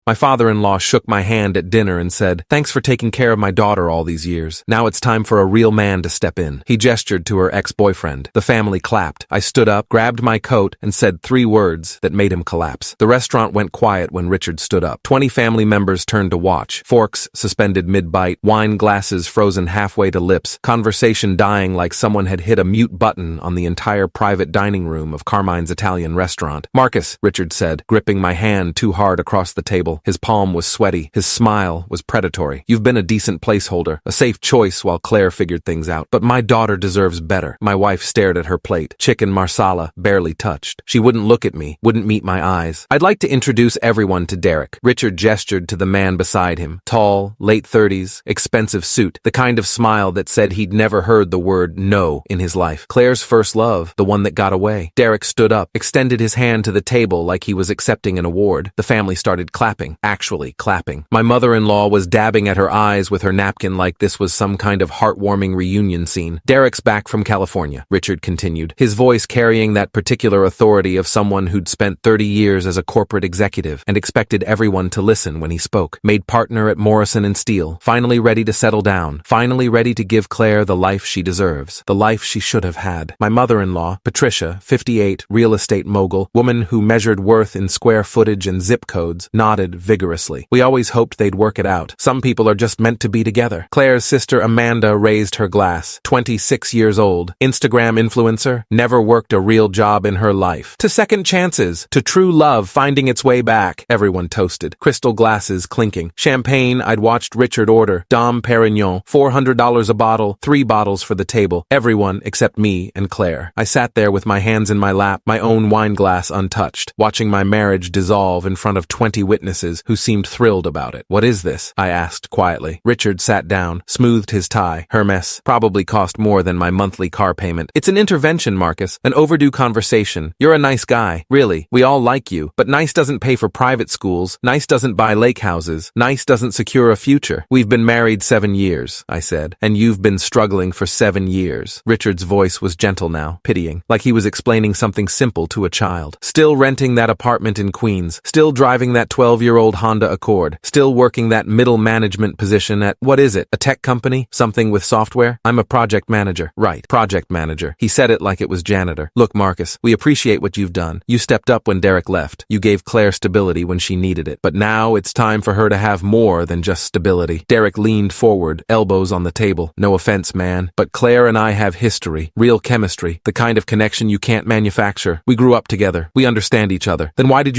My father-in-law shook my hand at dinner and said, "Thanks for taking care of my daughter all these years. Now it's time for a real man to step in." He gestured to her ex-boyfriend. The family clapped. I stood up, grabbed my coat, and said 3 words that made him collapse. The restaurant went quiet when Richard stood up. 20 family members turned to watch. Forks suspended mid-bite, wine glasses frozen halfway to lips, conversation dying like someone had hit a mute button on the entire private dining room of Carmine's Italian restaurant. "Marcus," Richard said, gripping my hand too hard across the table. His palm was sweaty. His smile was predatory. "You've been a decent placeholder, a safe choice while Claire figured things out. But my daughter deserves better." My wife stared at her plate. Chicken marsala, barely touched. She wouldn't look at me, wouldn't meet my eyes. "I'd like to introduce everyone to Derek." Richard gestured to the man beside him. Tall, late 30s, expensive suit, the kind of smile that said he'd never heard the word no in his life. Claire's first love, the one that got away. Derek stood up, extended his hand to the table like he was accepting an award. The family started clapping. Actually clapping. My mother-in-law was dabbing at her eyes with her napkin like this was some kind of heartwarming reunion scene. "Derek's back from California," Richard continued, his voice carrying that particular authority of someone who'd spent 30 years as a corporate executive and expected everyone to listen when he spoke. "Made partner at Morrison & Steele, finally ready to settle down, finally ready to give Claire the life she deserves, the life she should have had." My mother-in-law, Patricia, 58, real estate mogul, woman who measured worth in square footage and zip codes, nodded vigorously. "We always hoped they'd work it out. Some people are just meant to be together." Claire's sister Amanda raised her glass. 26 years old, Instagram influencer, never worked a real job in her life. "To second chances, to true love finding its way back." Everyone toasted. Crystal glasses clinking. Champagne I'd watched Richard order. Dom Perignon, $400 a bottle, 3 bottles for the table. Everyone except me and Claire. I sat there with my hands in my lap, my own wine glass untouched, watching my marriage dissolve in front of 20 witnesses who seemed thrilled about it. "What is this?" I asked quietly. Richard sat down, smoothed his tie. "Hermes. Probably cost more than my monthly car payment." "It's an intervention, Marcus. An overdue conversation. You're a nice guy. Really. We all like you. But nice doesn't pay for private schools. Nice doesn't buy lake houses. Nice doesn't secure a future. We've been married 7 years," I said. "And you've been struggling for 7 years." Richard's voice was gentle now, pitying, like he was explaining something simple to a child. "Still renting that apartment in Queens. Still driving that 12-year-old Honda Accord. Still working that middle management position at, what is it, a tech company? Something with software? I'm a project manager." "Right, project manager." He said it like it was janitor. "Look, Marcus, we appreciate what you've done. You stepped up when Derek left. You gave Claire stability when she needed it. But now it's time for her to have more than just stability." Derek leaned forward, elbows on the table. "No offense, man, but Claire and I have history, real chemistry, the kind of connection you can't manufacture. We grew up together. We understand each other. Then why did you